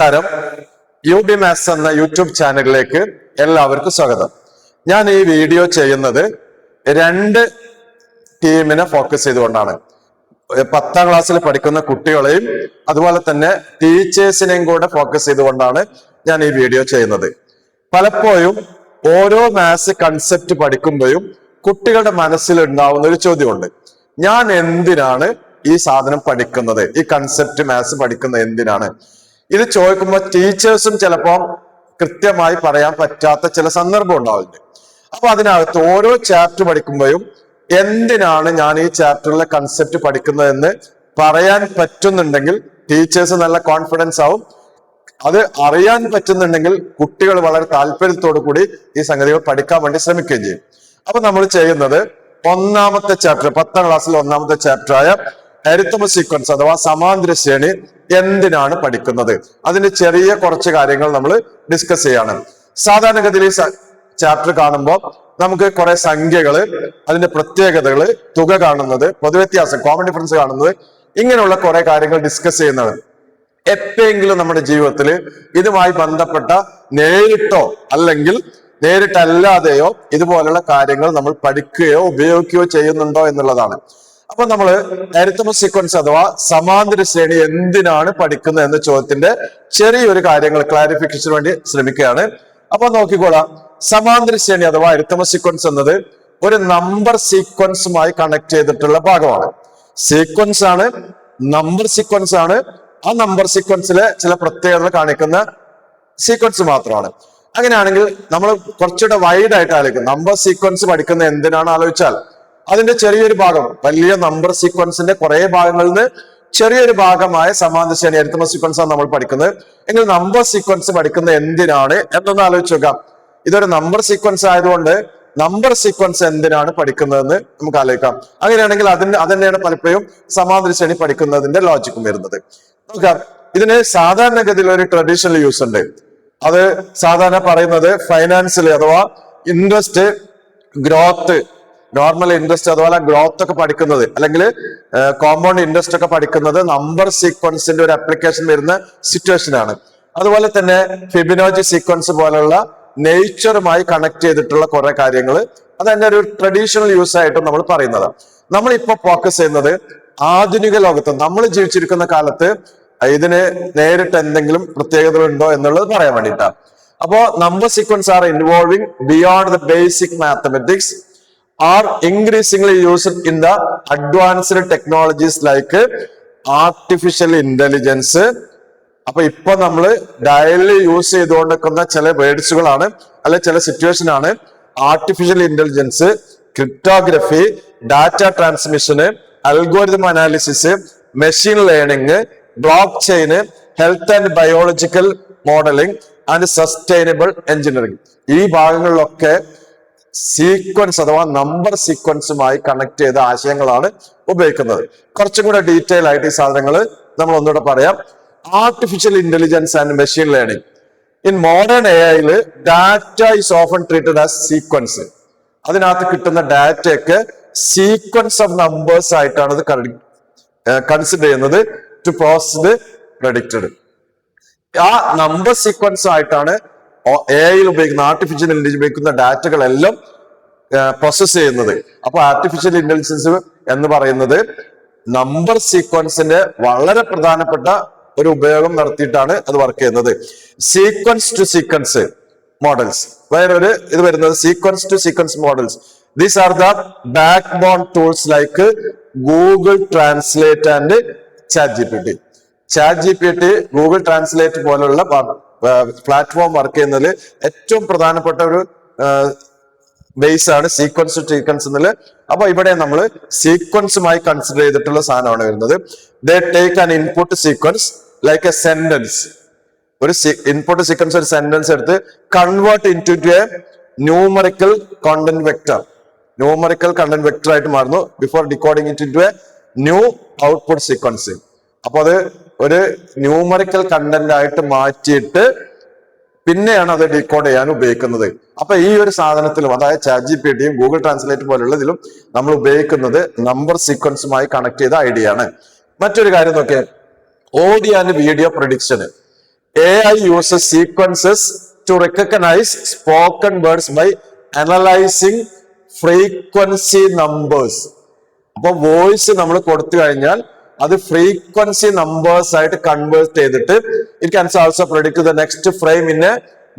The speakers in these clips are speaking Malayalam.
നമസ്കാരം. UB Maths എന്ന യൂട്യൂബ് ചാനലിലേക്ക് എല്ലാവർക്കും സ്വാഗതം. ഞാൻ ഈ വീഡിയോ ചെയ്യുന്നത് രണ്ട് ടീമിനെ ഫോക്കസ് ചെയ്തുകൊണ്ടാണ്. 10ാം ക്ലാസ്സിൽ പഠിക്കുന്ന കുട്ടികളെയും അതുപോലെ തന്നെ ടീച്ചേഴ്സിനെയും കൂടെ ഫോക്കസ് ചെയ്തുകൊണ്ടാണ് ഞാൻ ഈ വീഡിയോ ചെയ്യുന്നത്. പലപ്പോഴും ഓരോ മാത്സ് കൺസെപ്റ്റ് പഠിക്കുമ്പോഴും കുട്ടികളുടെ മനസ്സിൽ ഉണ്ടാവുന്ന ഒരു ചോദ്യമുണ്ട്: ഞാൻ എന്തിനാണ് ഈ സാധനം പഠിക്കുന്നത്, ഈ കൺസെപ്റ്റ് മാത്സ് പഠിക്കുന്നത് എന്തിനാണ്? ഇത് ചോദിക്കുമ്പോൾ ടീച്ചേഴ്സും ചിലപ്പോൾ കൃത്യമായി പറയാൻ പറ്റാത്ത ചില സന്ദർഭം ഉണ്ടാവുന്നുണ്ട്. അപ്പൊ അതിനകത്ത് ഓരോ ചാപ്റ്റർ പഠിക്കുമ്പോഴും എന്തിനാണ് ഞാൻ ഈ ചാപ്റ്ററിലെ കൺസെപ്റ്റ് പഠിക്കുന്നതെന്ന് പറയാൻ പറ്റുന്നുണ്ടെങ്കിൽ ടീച്ചേഴ്സ് നല്ല കോൺഫിഡൻസ് ആവും. അത് അറിയാൻ പറ്റുന്നുണ്ടെങ്കിൽ കുട്ടികൾ വളരെ താല്പര്യത്തോടു കൂടി ഈ സംഗതികൾ പഠിക്കാൻ വേണ്ടി ശ്രമിക്കുകയും ചെയ്യും. അപ്പൊ നമ്മൾ ചെയ്യുന്നത് ഒന്നാമത്തെ ചാപ്റ്റർ, 10ാം ക്ലാസ്സിലെ ഒന്നാമത്തെ ചാപ്റ്റർ ആയ അരിത്മെറ്റിക് സീക്വൻസ് അഥവാ സമാന്തര ശ്രേണി എന്തിനാണ് പഠിക്കുന്നത്, അതിന്റെ ചെറിയ കുറച്ച് കാര്യങ്ങൾ നമ്മൾ ഡിസ്കസ് ചെയ്യാണ്. സാധാരണഗതിയിൽ ഈ ചാപ്റ്റർ കാണുമ്പോൾ നമുക്ക് കുറെ സംഖ്യകള്, അതിന്റെ പ്രത്യേകതകള്, തുക കാണുന്നത്, പൊതുവ്യത്യാസം, കോമൺ ഡിഫറൻസ് കാണുന്നത്, ഇങ്ങനെയുള്ള കുറെ കാര്യങ്ങൾ ഡിസ്കസ് ചെയ്യുന്നത്. എപ്പോഴെങ്കിലും നമ്മുടെ ജീവിതത്തിൽ ഇതുമായി ബന്ധപ്പെട്ട നേരിട്ടോ അല്ലെങ്കിൽ നേരിട്ടല്ലാതെയോ ഇതുപോലുള്ള കാര്യങ്ങൾ നമ്മൾ പഠിക്കുകയോ ഉപയോഗിക്കുകയോ ചെയ്യുന്നുണ്ടോ എന്നുള്ളതാണ്. അപ്പൊ നമ്മൾ അരിത്മെറ്റിക് സീക്വൻസ് അഥവാ സമാന്തര ശ്രേണി എന്തിനാണ് പഠിക്കുന്നത് എന്ന ചോദ്യത്തിന്റെ ചെറിയൊരു കാര്യങ്ങൾ ക്ലാരിഫിക്കേഷന് വേണ്ടി ശ്രമിക്കുകയാണ്. അപ്പൊ നോക്കിക്കോളാം. സമാന്തര ശ്രേണി അഥവാ അരിത്മെറ്റിക് സീക്വൻസ് എന്നത് ഒരു നമ്പർ സീക്വൻസുമായി കണക്ട് ചെയ്തിട്ടുള്ള ഭാഗമാണ്. സീക്വൻസ് ആണ്, നമ്പർ സീക്വൻസ് ആണ്. ആ നമ്പർ സീക്വൻസിലെ ചില പ്രത്യേകതകൾ കാണിക്കുന്ന സീക്വൻസ് മാത്രമാണ്. അങ്ങനെയാണെങ്കിൽ നമ്മൾ കുറച്ചുകൂടെ വൈഡ് ആയിട്ട് ആലോചിക്കും. നമ്പർ സീക്വൻസ് പഠിക്കുന്നത് എന്തിനാണ് ആലോചിച്ചാൽ അതിന്റെ ചെറിയൊരു ഭാഗം, വലിയ നമ്പർ സീക്വൻസിന്റെ കുറെ ഭാഗങ്ങളിൽ നിന്ന് ചെറിയൊരു ഭാഗമായ സമാന്തര ശ്രേണി അരിത്മെറ്റിക് സീക്വൻസ് ആണ് നമ്മൾ പഠിക്കുന്നത്. എങ്കിൽ നമ്പർ സീക്വൻസ് പഠിക്കുന്നത് എന്തിനാണ് എന്നൊന്ന് ആലോചിച്ച് നോക്കാം. ഇതൊരു നമ്പർ സീക്വൻസ് ആയതുകൊണ്ട് നമ്പർ സീക്വൻസ് എന്തിനാണ് പഠിക്കുന്നതെന്ന് നമുക്ക് ആലോചിക്കാം. അങ്ങനെയാണെങ്കിൽ അതന്നെയാണ് പലപ്പോഴും സമാന്തര ശ്രേണി പഠിക്കുന്നതിന്റെ ലോജിക്കും വരുന്നത്. നോക്കാം. ഇതിന് സാധാരണഗതിയിൽ ഒരു ട്രഡീഷണൽ യൂസ് ഉണ്ട്. അത് സാധാരണ പറയുന്നത് ഫൈനാൻസിൽ അഥവാ ഇൻട്രസ്റ്റ്, ഗ്രോത്ത്, നോർമൽ ഇൻട്രസ്റ്റ് അതുപോലെ ഗ്രോത്ത് ഒക്കെ പഠിക്കുന്നത് അല്ലെങ്കിൽ കോമ്പൗണ്ട് ഇൻട്രസ്റ്റ് ഒക്കെ പഠിക്കുന്നത് നമ്പർ സീക്വൻസിന്റെ ഒരു ആപ്ലിക്കേഷൻ വരുന്ന സിറ്റുവേഷൻ ആണ്. അതുപോലെ തന്നെ ഫിബൊനാച്ചി സീക്വൻസ് പോലുള്ള നേച്ചറുമായി കണക്ട് ചെയ്തിട്ടുള്ള കുറെ കാര്യങ്ങൾ അതന്നെ ഒരു ട്രഡീഷണൽ യൂസ് ആയിട്ട് നമ്മൾ പറയുന്നത്. നമ്മളിപ്പോ ഫോക്കസ് ചെയ്യുന്നത് ആധുനിക ലോകത്ത് നമ്മൾ ജീവിച്ചിരിക്കുന്ന കാലത്ത് ഇതിന് നേരിട്ട് എന്തെങ്കിലും പ്രത്യേകതകൾ ഉണ്ടോ എന്നുള്ളത് പറയാൻ വേണ്ടിയിട്ടാണ്. അപ്പോ number sequence are involving beyond the basic mathematics are increasingly used in the advanced technologies like artificial intelligence. അപ്പൊ ഇപ്പൊ നമ്മൾ ഡയലി യൂസ് ചെയ്തുകൊണ്ടിരിക്കുന്ന ചില വേർഡ്സുകളാണ് അല്ലെ ചില സിറ്റുവേഷൻ ആണ് artificial intelligence, cryptography, data transmission, algorithm analysis, machine learning, block chain, health and biological modelling and sustainable engineering. ഈ ഭാഗങ്ങളിലൊക്കെ സീക്വൻസ് അഥവാ നമ്പർ സീക്വൻസുമായി കണക്ട് ചെയ്ത ആശയങ്ങളാണ് ഉപയോഗിക്കുന്നത്. കുറച്ചും കൂടെ ഡീറ്റെയിൽ ആയിട്ട് ഈ സാധനങ്ങൾ നമ്മൾ ഒന്നുകൂടെ പറയാം. Artificial intelligence and machine learning in modern AI data is often treated as sequence. അതിനകത്ത് കിട്ടുന്ന ഡാറ്റയൊക്കെ സീക്വൻസ് ഓഫ് നമ്പേഴ്സ് ആയിട്ടാണ് ഇത് കൺസിഡർ ചെയ്യുന്നത് ടു പ്രോസസ് പ്രെഡിക്റ്റഡ്. ആ നമ്പർ സീക്വൻസ് ആയിട്ടാണ് AI ഉപയോഗിക്കുന്ന ആർട്ടിഫിഷ്യൽ ഇന്റലിജൻസ് ഉപയോഗിക്കുന്ന ഡാറ്റകളെല്ലാം പ്രോസസ് ചെയ്യുന്നത്. അപ്പൊ ആർട്ടിഫിഷ്യൽ ഇന്റലിജൻസ് എന്ന് പറയുന്നത് നമ്പർ സീക്വൻസിന്റെ വളരെ പ്രധാനപ്പെട്ട ഒരു ഉപയോഗം നടത്തിയിട്ടാണ് അത് വർക്ക് ചെയ്യുന്നത്. സീക്വൻസ് ടു സീക്വൻസ് മോഡൽസ്, വേറൊരു ഇത് വരുന്നത് sequence to sequence models. These are the backbone tools like Google translate and ChatGPT. ChatGPT, Google translate പോലുള്ള പ്ലാറ്റ്ഫോം വർക്ക് ചെയ്യുന്നതിൽ ഏറ്റവും പ്രധാനപ്പെട്ട ഒരു ബേസ് ആണ് സീക്വൻസ് ടു സീക്വൻസ് എന്നുള്ളത്. അപ്പൊ ഇവിടെ നമ്മൾ സീക്വൻസുമായി കൺസിഡർ ചെയ്തിട്ടുള്ള സാധനമാണ് വരുന്നത്. They take an input sequence like a sentence. ഒരു ഇൻപുട്ട് സീക്വൻസ്, ഒരു സെന്റൻസ് എടുത്ത് convert into a numerical content vector. Numerical content vector ആയിട്ട് മാറുന്നു before decoding it to a new output sequence. അപ്പൊ അത് ഒരു ന്യൂമറിക്കൽ കണ്ടന്റ് ആയിട്ട് മാറ്റിയിട്ട് പിന്നെയാണ് അത് ഡീകോഡ് ചെയ്യാൻ ഉപയോഗിക്കുന്നത്. അപ്പൊ ഈ ഒരു സാധനത്തിലും, അതായത് ChatGPTയും ഗൂഗിൾ ട്രാൻസ്ലേറ്റ് പോലുള്ളതിലും നമ്മൾ ഉപയോഗിക്കുന്നത് നമ്പർ സീക്വൻസുമായി കണക്ട് ചെയ്ത ഐഡിയ ആണ്. മറ്റൊരു കാര്യം നോക്കിയാൽ audio and video prediction. AI uses sequences to recognize spoken words by analyzing frequency numbers. അപ്പൊ വോയിസ് നമ്മൾ കൊടുത്തു കഴിഞ്ഞാൽ അത് ഫ്രീക്വൻസി നമ്പേഴ്സ് ആയിട്ട് കൺവേർട്ട് ചെയ്തിട്ട് it can also predict the next frame in A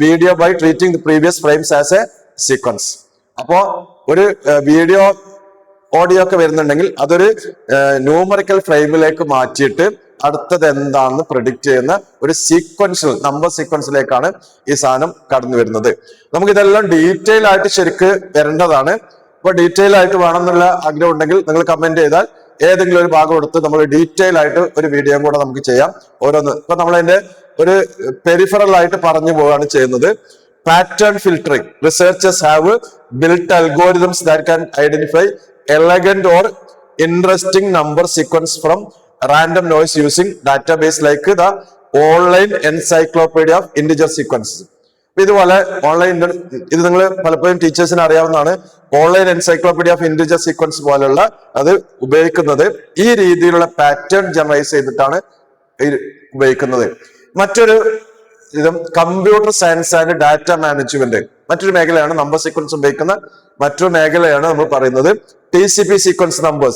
video bye treating the previous frames as A sequence. അപ്പോ ഒരു വീഡിയോ ഓഡിയോ ഒക്കെ വരുന്നുണ്ടെങ്കിൽ അതൊരു ന്യൂമറിക്കൽ ഫ്രെയിമിലേക്ക് മാറ്റിയിട്ട് അടുത്തത് എന്താണെന്ന് പ്രെഡിക്റ്റ് ചെയ്യുന്ന ഒരു സീക്വൻഷ്യൽ നമ്പർ സീക്വൻസിലേക്കാണ് ഈ സാധനം കടന്നു വരുന്നത്. നമുക്ക് ഇതെല്ലാം ഡീറ്റെയിൽ ആയിട്ട് ശരിക്ക് വരേണ്ടതാണ്. അപ്പൊ ഡീറ്റെയിൽ ആയിട്ട് വേണമെന്നുള്ള ആഗ്രഹം ഉണ്ടെങ്കിൽ നിങ്ങൾ കമന്റ് ചെയ്താൽ ഏതെങ്കിലും ഒരു ഭാഗം എടുത്ത് നമ്മൾ ഡീറ്റെയിൽ ആയിട്ട് ഒരു വീഡിയോ കൂടെ നമുക്ക് ചെയ്യാം. ഓരോന്ന് ഇപ്പൊ നമ്മൾ അതിന്റെ ഒരു പെരിഫറൽ ആയിട്ട് പറഞ്ഞു പോവുകയാണ് ചെയ്യുന്നത്. Pattern filtering. Researchers have built algorithms that can identify elegant or interesting number sequence from random noise using database like the online encyclopedia of integer sequences. ഇതുപോലെ ഓൺലൈൻ ഇത് നിങ്ങൾ പലപ്പോഴും ടീച്ചേഴ്സിന് അറിയാവുന്നതാണ്. Online encyclopedia of integer sequence പോലുള്ള അത് ഉപയോഗിക്കുന്നത് ഈ രീതിയിലുള്ള പാറ്റേൺ ജനറൈസ് ചെയ്തിട്ടാണ് ഉപയോഗിക്കുന്നത്. മറ്റൊരു ഇതും computer science and data management മറ്റൊരു മേഖലയാണ്. നമ്പർ സീക്വൻസ് ഉപയോഗിക്കുന്ന മറ്റൊരു മേഖലയാണ് നമ്മൾ പറയുന്നത് TCP sequence numbers.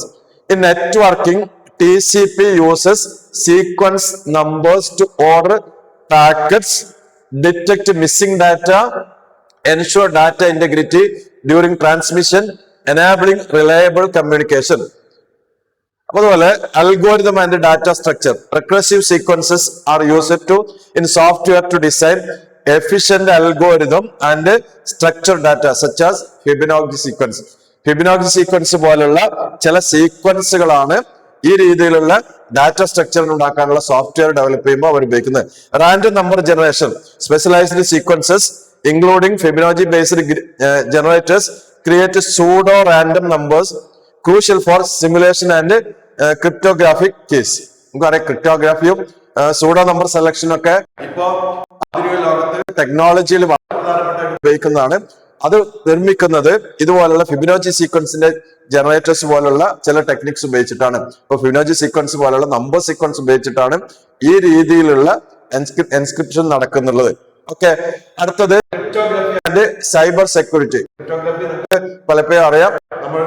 In networking, TCP uses sequence numbers to order packets, detect missing data, ensure data integrity during transmission, enabling reliable communication. അതുപോലെ algorithm and data structure. Recursive sequences are used in software to design efficient algorithm and structured data such as Fibonacci sequence. Fibonacci sequence പോലുള്ള ചില സീക്വൻസുകളാണ് ഈ രീതിയിലുള്ള ഡാറ്റ സ്ട്രക്ചർ ഉണ്ടാക്കാനുള്ള സോഫ്റ്റ്വെയർ ഡെവലപ്പ് ചെയ്യുമ്പോൾ അവർ ഉപയോഗിക്കുന്നത്. Random number generation. Specialised sequences including Fibonacci based generators create pseudo random numbers crucial for simulation and cryptographic case. നമുക്കറിയാം ക്രിപ്റ്റോഗ്രാഫിയും സൂഡോ നമ്പർ സെലക്ഷനും ഒക്കെ ഇപ്പോ ആധുനിക ലോകത്ത് ടെക്നോളജിയിൽ ഉപയോഗിക്കുന്നതാണ്. അത് നിർമ്മിക്കുന്നത് ഇതുപോലുള്ള ഫിബൊനാച്ചി സീക്വൻസിന്റെ ജനറേറ്റേഴ്സ് പോലുള്ള ചില ടെക്നിക്സ് ഉപയോഗിച്ചിട്ടാണ്. ഇപ്പൊ ഫിബൊനാച്ചി സീക്വൻസ് പോലുള്ള നമ്പർ സീക്വൻസ് ഉപയോഗിച്ചിട്ടാണ് ഈ രീതിയിലുള്ള എൻസ്ക്രിപ്ഷൻ നടക്കുന്നുള്ളത്. ഓക്കെ, അടുത്തത് സൈബർ സെക്യൂരിറ്റി. പലപ്പോഴും അറിയാം, നമ്മൾ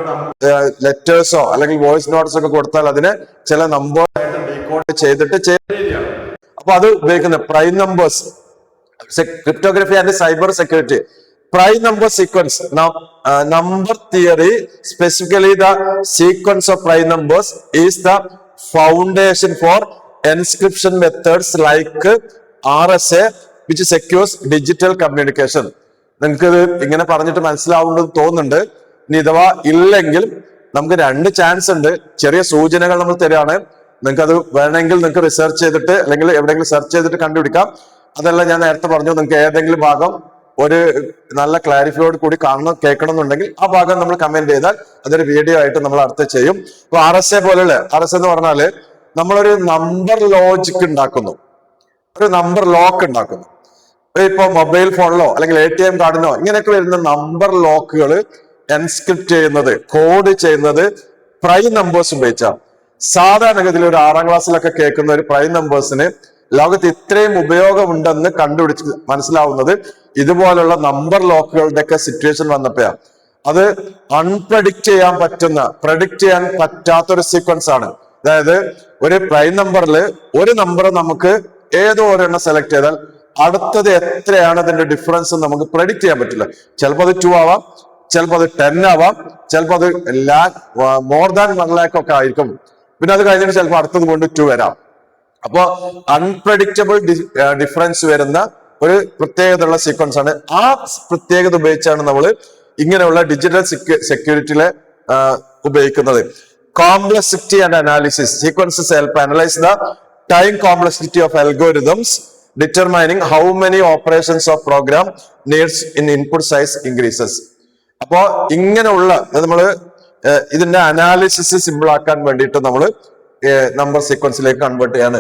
ലെറ്റേഴ്സോ അല്ലെങ്കിൽ വോയിസ് നോട്ട്സ് ഒക്കെ കൊടുത്താൽ അതിന് ചില നമ്പർ ഡീകോഡ് ചെയ്തിട്ട് അപ്പൊ അത് ഉപയോഗിക്കുന്നത് prime numbers. Cryptography and cyber security. Prime number sequence. Now, number theory, specifically the sequence of prime numbers, is the foundation for encryption methods like RSA, which secures digital communication. നിങ്ങൾക്ക് ഇത് ഇങ്ങനെ പറഞ്ഞിട്ട് മനസ്സിലാവുന്നത് തോന്നുന്നുണ്ട്. ഇനി ഇഥവാ ഇല്ലെങ്കിൽ നമുക്ക് രണ്ട് ചാൻസ് ഉണ്ട്. ചെറിയ സൂചനകൾ നമ്മൾ തരികയാണ്. നിങ്ങൾക്ക് അത് വേണമെങ്കിൽ നിങ്ങൾക്ക് റിസർച്ച് ചെയ്തിട്ട് അല്ലെങ്കിൽ എവിടെയെങ്കിലും സെർച്ച് ചെയ്തിട്ട് കണ്ടുപിടിക്കാം. അതല്ല, ഞാൻ നേരത്തെ പറഞ്ഞു, നിങ്ങൾക്ക് ഏതെങ്കിലും ഭാഗം ഒരു നല്ല ക്ലാരിഫിയോട് കൂടി കേൾക്കണം എന്നുണ്ടെങ്കിൽ ആ ഭാഗം നമ്മൾ കമന്റ് ചെയ്താൽ അതൊരു വീഡിയോ ആയിട്ട് നമ്മൾ അടുത്ത് ചെയ്യും. ഇപ്പൊ RSA പോലുള്ള RSA എന്ന് പറഞ്ഞാല് നമ്മളൊരു നമ്പർ ലോജിക് ഉണ്ടാക്കുന്നു, ഒരു നമ്പർ ലോക്ക് ഉണ്ടാക്കുന്നു. ഇപ്പൊ മൊബൈൽ ഫോണിലോ അല്ലെങ്കിൽ ATM കാർഡിനോ ഇങ്ങനെയൊക്കെ വരുന്ന നമ്പർ ലോക്കുകൾ എൻസ്ക്രിപ്റ്റ് ചെയ്യുന്നത്, കോഡ് ചെയ്യുന്നത് പ്രൈം നമ്പേഴ്സ് ഉപയോഗിച്ചാണ്. സാധാരണഗതിയിൽ ഒരു 6ാം ക്ലാസ്സിലൊക്കെ കേൾക്കുന്ന ഒരു പ്രൈം നമ്പേഴ്സിന് ലോകത്ത് ഇത്രയും ഉപയോഗമുണ്ടെന്ന് കണ്ടുപിടിച്ച് മനസ്സിലാവുന്നത് ഇതുപോലുള്ള നമ്പർ ലോക്കുകളുടെ ഒക്കെ സിറ്റുവേഷൻ വന്നപ്പോഴാണ്. അത് അൺപ്രഡിക്റ്റ് ചെയ്യാൻ പറ്റുന്ന, പ്രഡിക്റ്റ് ചെയ്യാൻ പറ്റാത്തൊരു സീക്വൻസ് ആണ്. അതായത് ഒരു പ്രൈം നമ്പറിൽ ഒരു നമ്പർ നമുക്ക് ഏതോ ഒരെണ്ണം സെലക്ട് ചെയ്താൽ അടുത്തത് എത്രയാണ് അതിന്റെ ഡിഫറൻസ് നമുക്ക് പ്രഡിക്റ്റ് ചെയ്യാൻ പറ്റില്ല. ചിലപ്പോൾ അത് 2 ആവാം, ചിലപ്പോൾ അത് 10 ആവാം, ചിലപ്പോൾ അത് മോർ ദാൻ 1 lakh ഒക്കെ ആയിരിക്കും. പിന്നെ അത് കഴിഞ്ഞിട്ട് ചിലപ്പോൾ അടുത്തത് കൊണ്ട് 2 വരാം. അപ്പോ അൺപ്രഡിക്റ്റബിൾ ഡിഫറൻസ് വരുന്ന ഒരു പ്രത്യേകതയുള്ള സീക്വൻസ് ആണ്. ആ പ്രത്യേകത ഉപയോഗിച്ചാണ് നമ്മൾ ഇങ്ങനെയുള്ള ഡിജിറ്റൽ സെക്യൂരിറ്റിയിലെ ഉപയോഗിക്കുന്നത്. Complexity and analysis. Sequences help analyse the time complexity of algorithms determining how many operations of program needs in input size increases. അപ്പോ ഇങ്ങനെയുള്ള നമ്മൾ ഇതിന്റെ അനാലിസിസ് സിമ്പിൾ ആക്കാൻ വേണ്ടിയിട്ട് നമ്മൾ നമ്പർ സീക്വൻസിലേക്ക് കൺവേർട്ട് ചെയ്യാണ്.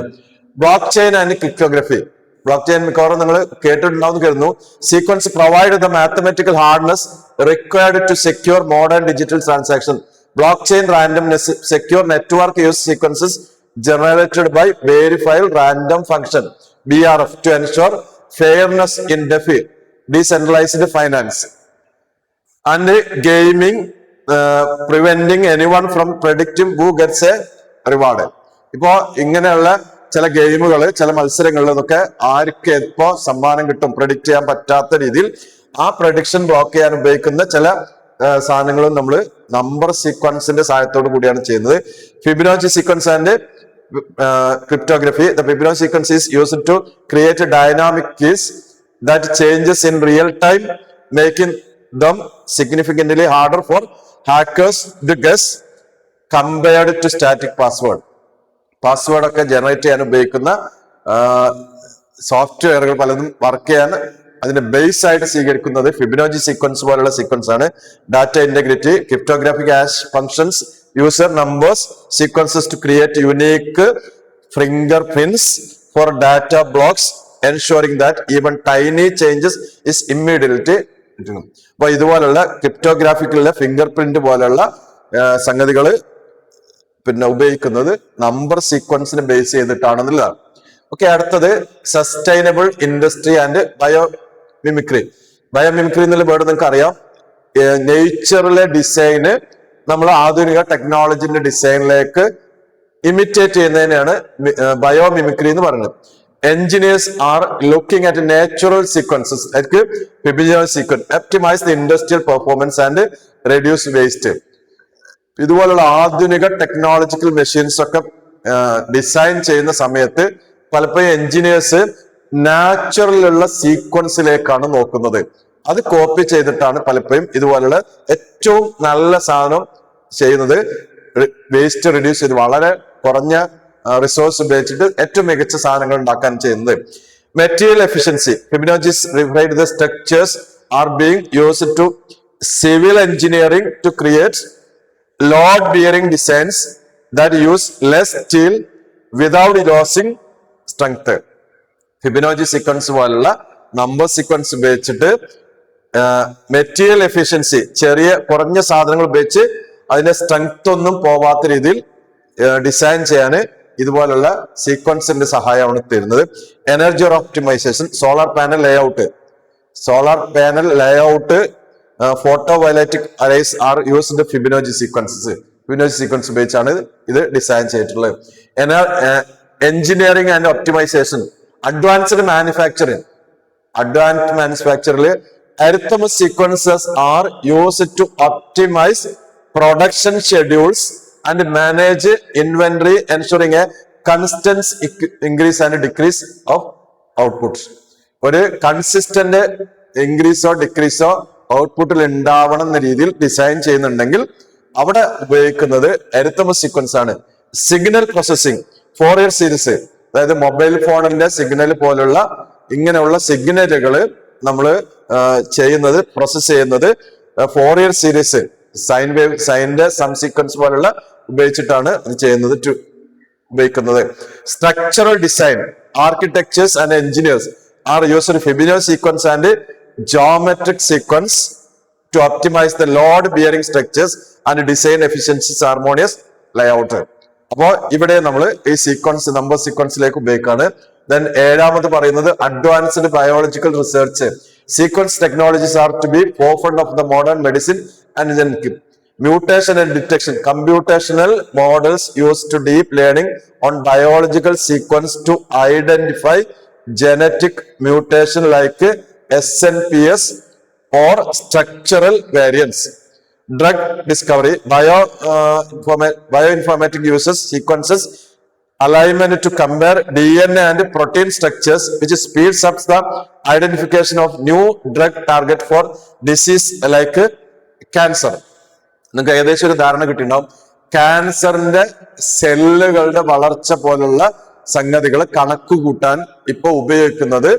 Blockchain and cryptography. Blockchain മിക്കവാറും നിങ്ങൾ കേട്ടിട്ടുണ്ടാവുന്ന കരുതുന്നു. Sequence provide the mathematical hardness required to secure modern digital transaction. Blockchain randomness secure network use sequences generated by verified random function. BRF, to ensure fairness in decentralized finance. And gaming, preventing anyone from predicting who gets a reward. ഇപ്പോ ഇങ്ങനെയുള്ള ചില ഗെയിമുകൾ, ചില മത്സരങ്ങളിൽ നിന്നൊക്കെ ആർക്ക് എപ്പോ സമ്മാനം കിട്ടും പ്രെഡിക്റ്റ് ചെയ്യാൻ പറ്റാത്ത രീതിയിൽ ആ പ്രഡിക്ഷൻ ബ്ലോക്ക് ചെയ്യാൻ ഉപയോഗിക്കുന്ന ചില സാധനങ്ങളും നമ്മൾ നമ്പർ സീക്വൻസിന്റെ സഹായത്തോടു കൂടിയാണ് ചെയ്യുന്നത്. Fibonacci sequence and cryptography. The Fibonacci sequence is used to create a dynamic keys that changes in real time, making them significantly harder for hackers to guess compared to static password. Password ഒക്കെ ജനറേറ്റ് ചെയ്യാൻ ഉപയോഗിക്കുന്ന സോഫ്റ്റ്വെയറുകൾ പലതും വർക്ക് ചെയ്യാൻ അതിന്റെ ബേസ് ആയിട്ട് സ്വീകരിക്കുന്നത് ഫിബൊനാച്ചി സീക്വൻസ് പോലുള്ള സീക്വൻസ് ആണ്. Data integrity, cryptographic hash functions, user numbers, sequences to create unique fingerprints for data blocks, ensuring that even tiny changes is immediately. അപ്പൊ ഇതുപോലുള്ള ക്രിപ്റ്റോഗ്രാഫിക്കുള്ള ഫിംഗർ പ്രിന്റ് പോലുള്ള സംഗതികൾ പിന്നെ ഉപയോഗിക്കുന്നത് നമ്പർ സീക്വൻസിനെ ബേസ് ചെയ്തിട്ടാണെന്നുള്ളതാണ്. ഓക്കെ, അടുത്തത് sustainable industry and biomimicry. Biomimicry എന്നുള്ള വേർഡ് നിങ്ങൾക്ക് അറിയാം. നേച്ചറിലെ ഡിസൈന് നമ്മൾ ആധുനിക ടെക്നോളജിന്റെ ഡിസൈനിലേക്ക് ഇമിറ്റേറ്റ് ചെയ്യുന്നതിനാണ് ബയോമിമിക്രി എന്ന് പറയുന്നത്. Engineers are looking at natural sequences like Fibonacci sequence, optimise the industrial performance and reduce waste. ഇതുപോലുള്ള ആധുനിക ടെക്നോളജിക്കൽ മെഷീൻസ് ഒക്കെ ഡിസൈൻ ചെയ്യുന്ന സമയത്ത് പലപ്പോഴും എഞ്ചിനീയേഴ്സ് നാച്ചുറലുള്ള സീക്വൻസിലേക്കാണ് നോക്കുന്നത്. അത് കോപ്പി ചെയ്തിട്ടാണ് പലപ്പോഴും ഇതുപോലുള്ള ഏറ്റവും നല്ല സാധനം ചെയ്യുന്നത്. വേസ്റ്റ് റിഡ്യൂസ് ചെയ്ത് വളരെ കുറഞ്ഞ റിസോഴ്സ് ഉപയോഗിച്ചിട്ട് ഏറ്റവും മികച്ച സാധനങ്ങൾ ഉണ്ടാക്കാൻ ചെയ്യുന്നത്. Material efficiency. Fibonacci's refined the structures are being used to civil engineering to create load bearing designs that use less steel without losing strength. Fibonacci sequence പോലുള്ള നമ്പർ സീക്വൻസ് ഉപയോഗിച്ചിട്ട് മെറ്റീരിയൽ എഫിഷ്യൻസി, ചെറിയ കുറഞ്ഞ സാധനങ്ങൾ ഉപയോഗിച്ച് അതിന്റെ സ്ട്രെങ്ത് ഒന്നും പോവാത്ത രീതിയിൽ ഡിസൈൻ ചെയ്യാന് ഇതുപോലുള്ള സീക്വൻസിന്റെ സഹായമാണ് തരുന്നത്. Energy optimisation, solar panel layout, photovoltaic arrays are used Fibonacci sequences. Fibonacci sequence ഉപയോഗിച്ചാണ് ഇത് ഡിസൈൻ ചെയ്തിട്ടുള്ളത്. എഞ്ചിനീയറിംഗ് ആൻഡ് ഒപ്റ്റിമൈസേഷൻ, അഡ്വാൻസ്ഡ് മാനുഫാക്ചറിൽ arithmetic sequences are used to optimise production schedules and manage inventory, ensuring a consistent increase and decrease of output. ഒരു കൺസിസ്റ്റന്റ് ഇൻക്രീസോ ഡിക്രീസോ ഔട്ട്പുട്ടിൽ ഉണ്ടാവണം എന്ന രീതിയിൽ ഡിസൈൻ ചെയ്യുന്നുണ്ടെങ്കിൽ അവിടെ ഉപയോഗിക്കുന്നത് അരിത്തമെറ്റിക് സീക്വൻസ് ആണ്. സിഗ്നൽ പ്രോസസ്സിംഗ്, ഫോറിയർ സീരീസ്, അതായത് മൊബൈൽ ഫോണിന്റെ സിഗ്നൽ പോലുള്ള ഇങ്ങനെയുള്ള സിഗ്നലുകൾ നമ്മൾ പ്രോസസ് ചെയ്യുന്നത് ഫോറിയർ സീരീസ്, സൈനിന്റെ സം സീക്വൻസ് പോലുള്ള ഉപയോഗിച്ചിട്ടാണ് അത് ഉപയോഗിക്കുന്നത്. Structural design, architectures and engineers R used Fibonacci sequence and geometric sequence to optimize the load bearing structures and design efficiencies harmonious layout. അപ്പോൾ ഇവിടെ നമ്മൾ ഈ സീക്വൻസ് നമ്പർ സീക്വൻസിലേക്ക് ഉപയോഗിക്കാണ്. ദെൻ ഏഴാമത് പറയുന്നത് advanced biological research. Sequence technologies are to be forefront of the modern medicine and genetic. Mutation and detection, computational models use to deep learning on biological sequence to identify genetic mutation like SNPs or structural variants. Drug discovery, bioinformatics uses sequences alignment to compare DNA and protein structures, which speeds up the identification of new drug target for disease like cancer. നിങ്ങൾക്ക് ഏകദേശം ഒരു ധാരണ കിട്ടിയിട്ടുണ്ടാവും. ക്യാൻസറിന്റെ സെല്ലുകളുടെ വളർച്ച പോലുള്ള സംഗതികൾ കണക്ക് കൂട്ടാൻ ഇപ്പൊ ഉപയോഗിക്കുന്നത്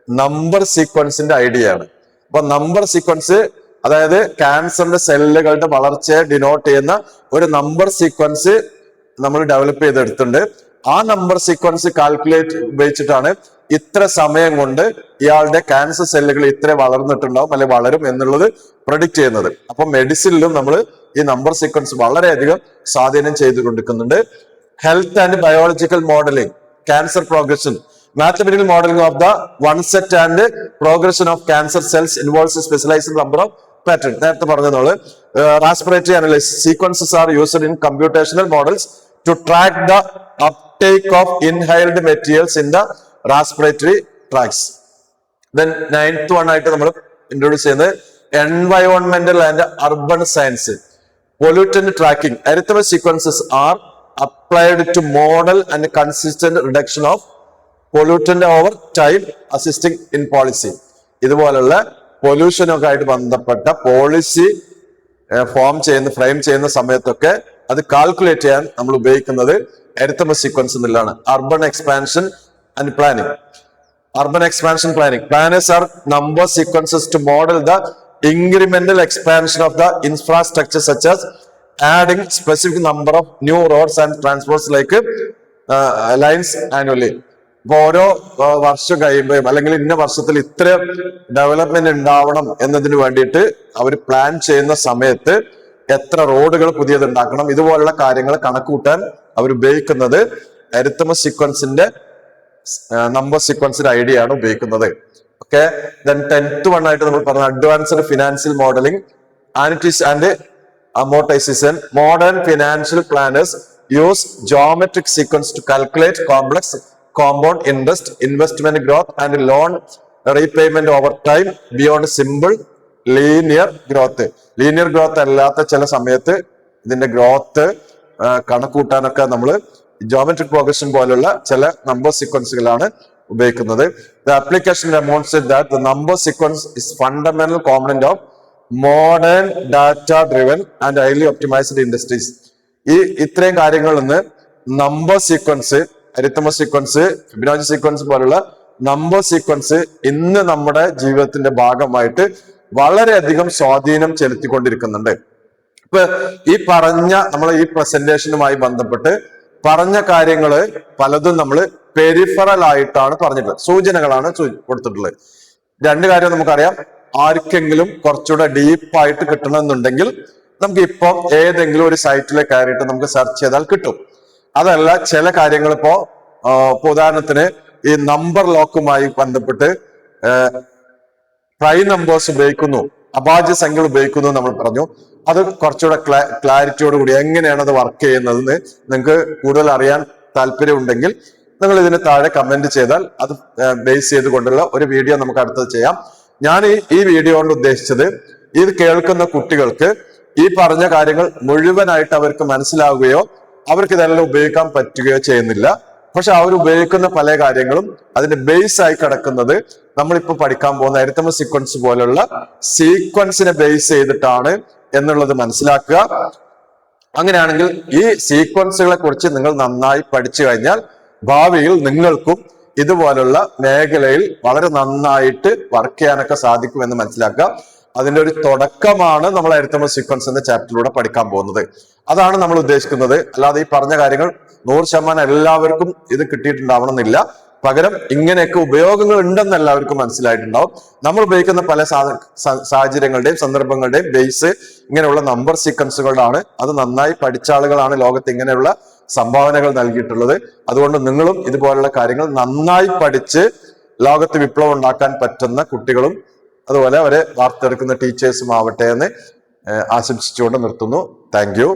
നമ്പർ സീക്വൻസിന്റെ ഐഡിയ ആണ്. അപ്പൊ നമ്പർ സീക്വൻസ്, അതായത് ക്യാൻസറിന്റെ സെല്ലുകളുടെ വളർച്ചയെ ഡിനോട്ട് ചെയ്യുന്ന ഒരു നമ്പർ സീക്വൻസ് നമ്മൾ ഡെവലപ്പ് ചെയ്തെടുത്തിട്ടുണ്ട്. ആ നമ്പർ സീക്വൻസ് കാൽക്കുലേറ്റ് ഉപയോഗിച്ചിട്ടാണ് ഇത്ര സമയം കൊണ്ട് ഇയാളുടെ ക്യാൻസർ സെല്ലുകൾ ഇത്ര വളർന്നിട്ടുണ്ടാവും അല്ലെ വളരും എന്നുള്ളത് പ്രൊഡിക്റ്റ് ചെയ്യുന്നത്. അപ്പൊ മെഡിസിനിലും നമ്മൾ ഈ നമ്പർ സീക്വൻസ് വളരെയധികം സ്വാധീനം ചെയ്തുകൊണ്ടിരിക്കുന്നുണ്ട്. Health and biological modelling, cancer progression, Mathematical modeling of the one set and progression of cancer cells involves a specialized number of patterns. നേരത്തെ പറഞ്ഞതുപോലെ respiratory analysis sequences are used in computational models to track the uptake of inhaled materials in the respiratory tracts. Then ninth one ആയിട്ട് നമ്മൾ ഇൻട്രൊഡ്യൂസ് ചെയ്യുന്നത് environmental and urban science. Pollutant tracking. Arithmetic sequences are applied to model and consistent reduction of pollutant over time, assisting in policy. ഇതുപോലുള്ള പൊല്യൂഷൻ ഒക്കെ ആയിട്ട് ബന്ധപ്പെട്ട പോളിസി ഫ്രെയിം ചെയ്യുന്ന സമയത്തൊക്കെ അത് കാൽക്കുലേറ്റ് ചെയ്യാൻ നമ്മൾ ഉപയോഗിക്കുന്നത് arithmetic sequence എന്നുള്ളതാണ്. Urban expansion and planning. Urban expansion planning. Planners are number sequences to model the incremental expansion of the infrastructure, such as adding specific number of new roads and transports like lines annually. ഇപ്പൊ ഓരോ വർഷം കഴിയുമ്പോഴും അല്ലെങ്കിൽ ഇന്ന വർഷത്തിൽ ഇത്ര ഡെവലപ്മെന്റ് ഉണ്ടാവണം എന്നതിന് വേണ്ടിയിട്ട് അവർ പ്ലാൻ ചെയ്യുന്ന സമയത്ത് എത്ര റോഡുകൾ പുതിയത് ഉണ്ടാക്കണം, ഇതുപോലുള്ള കാര്യങ്ങൾ കണക്കൂട്ടാൻ അവർ ഉപയോഗിക്കുന്നത് arithmetic സീക്വൻസിന്റെ നമ്പർ സീക്വൻസിന്റെ ഐഡിയ ആണ് ഉപയോഗിക്കുന്നത്. ഓക്കെ, ദെൻ 10th വൺ ആയിട്ട് നമ്മൾ പറഞ്ഞ advanced financial modelling, annuities and amortization. Modern financial planners use geometric sequence to calculate complex compound interest, investment growth, and loan repayment over time beyond simple linear growth. Linear growth അല്ലാത്ത ചില സമയത്ത് ഇതിന്റെ ഗ്രോത്ത് കണക്കൂട്ടാനൊക്കെ നമ്മൾ ജോമെട്രിക് പ്രോഗ്രഷൻ പോലുള്ള ചില നമ്പർ സീക്വൻസുകളാണ് ഉപയോഗിക്കുന്നത്. The application demonstrates that the number sequence is fundamental component of modern data driven and highly optimized industries. ഈ ഇത്രയും കാര്യങ്ങളിൽ നിന്ന് number sequence, arithmetic sequence, Fibonacci sequence പോലുള്ള നമ്പർ സീക്വൻസ് ഇന്ന് നമ്മുടെ ജീവിതത്തിന്റെ ഭാഗമായിട്ട് വളരെയധികം സ്വാധീനം ചെലുത്തിക്കൊണ്ടിരിക്കുന്നുണ്ട്. ഇപ്പൊ ഈ പറഞ്ഞ നമ്മളെ ഈ പ്രസന്റേഷനുമായി ബന്ധപ്പെട്ട് പറഞ്ഞ കാര്യങ്ങള് പലതും നമ്മൾ പെരിഫറൽ ആയിട്ടാണ് പറഞ്ഞിട്ടുള്ളത്, സൂചനകളാണ് കൊടുത്തിട്ടുള്ളത്. രണ്ട് കാര്യം നമുക്കറിയാം. ആർക്കെങ്കിലും കുറച്ചുകൂടെ ഡീപ്പായിട്ട് കിട്ടണമെന്നുണ്ടെങ്കിൽ നമുക്ക് ഇപ്പം ഏതെങ്കിലും ഒരു സൈറ്റിൽ കയറിയിട്ട് നമുക്ക് സെർച്ച് ചെയ്താൽ കിട്ടും. അതല്ല, ചില കാര്യങ്ങൾ ഇപ്പോ ഉദാഹരണത്തിന് ഈ നമ്പർ ലോക്കുമായി ബന്ധപ്പെട്ട് പ്രൈം നമ്പേഴ്സ് ഉപയോഗിക്കുന്നു, അഭാജ്യ സംഖ്യകൾ ഉപയോഗിക്കുന്നു നമ്മൾ പറഞ്ഞു. അത് കുറച്ചുകൂടെ ക്ലാരിറ്റിയോട് കൂടി എങ്ങനെയാണ് അത് വർക്ക് ചെയ്യുന്നതെന്ന് നിങ്ങൾക്ക് കൂടുതൽ അറിയാൻ താല്പര്യം ഉണ്ടെങ്കിൽ നിങ്ങൾ ഇതിന് താഴെ കമന്റ് ചെയ്താൽ അത് ബേസ് ചെയ്തുകൊണ്ടുള്ള ഒരു വീഡിയോ നമുക്ക് അടുത്തത് ചെയ്യാം. ഞാൻ ഈ വീഡിയോ കൊണ്ട് ഉദ്ദേശിച്ചത് ഇത് കേൾക്കുന്ന കുട്ടികൾക്ക് ഈ പറഞ്ഞ കാര്യങ്ങൾ മുഴുവനായിട്ട് അവർക്ക് മനസ്സിലാവുകയോ അവർക്ക് ഇതെല്ലാം ഉപയോഗിക്കാൻ പറ്റുകയോ ചെയ്യുന്നില്ല. പക്ഷെ അവർ ഉപയോഗിക്കുന്ന പല കാര്യങ്ങളും അതിന്റെ ബേസ് ആയി കിടക്കുന്നത് നമ്മളിപ്പോ പഠിക്കാൻ പോകുന്ന അരിത്തമെറ്റിക് സീക്വൻസ് പോലുള്ള സീക്വൻസിനെ ബേസ് ചെയ്തിട്ടാണ് എന്നുള്ളത് മനസ്സിലാക്കുക. അങ്ങനെയാണെങ്കിൽ ഈ സീക്വൻസുകളെ കുറിച്ച് നിങ്ങൾ നന്നായി പഠിച്ചു കഴിഞ്ഞാൽ ഭാവിയിൽ നിങ്ങൾക്കും ഇതുപോലുള്ള മേഖലയിൽ വളരെ നന്നായിട്ട് വർക്ക് ചെയ്യാനൊക്കെ സാധിക്കുമെന്ന് മനസ്സിലാക്കുക. അതിന്റെ ഒരു തുടക്കമാണ് നമ്മൾ അരിത്തമെറ്റിക് സീക്വൻസ് എന്ന ചാപ്റ്ററിലൂടെ പഠിക്കാൻ പോകുന്നത്. അതാണ് നമ്മൾ ഉദ്ദേശിക്കുന്നത്. അല്ലാതെ ഈ പറഞ്ഞ കാര്യങ്ങൾ 100% എല്ലാവർക്കും ഇത് കിട്ടിയിട്ടുണ്ടാവണമെന്നില്ല. പകരം ഇങ്ങനെയൊക്കെ ഉപയോഗങ്ങൾ ഉണ്ടെന്ന് എല്ലാവർക്കും മനസ്സിലായിട്ടുണ്ടാവും. നമ്മൾ ഉപയോഗിക്കുന്ന പല സാഹചര്യങ്ങളുടെയും സന്ദർഭങ്ങളുടെയും ബേസ് ഇങ്ങനെയുള്ള നമ്പർ സീക്വൻസുകളാണ്. അത് നന്നായി പഠിച്ച ആളുകളാണ് ലോകത്ത് ഇങ്ങനെയുള്ള സംഭാവനകൾ നൽകിയിട്ടുള്ളത്. അതുകൊണ്ട് നിങ്ങളും ഇതുപോലുള്ള കാര്യങ്ങൾ നന്നായി പഠിച്ച് ലോകത്ത് വിപ്ലവം ഉണ്ടാക്കാൻ പറ്റുന്ന കുട്ടികളും അതുപോലെ അവരെ വാർത്തെടുക്കുന്ന ടീച്ചേഴ്സും ആവട്ടെ എന്ന് ആശംസിച്ചുകൊണ്ട് നിർത്തുന്നു. Thank you.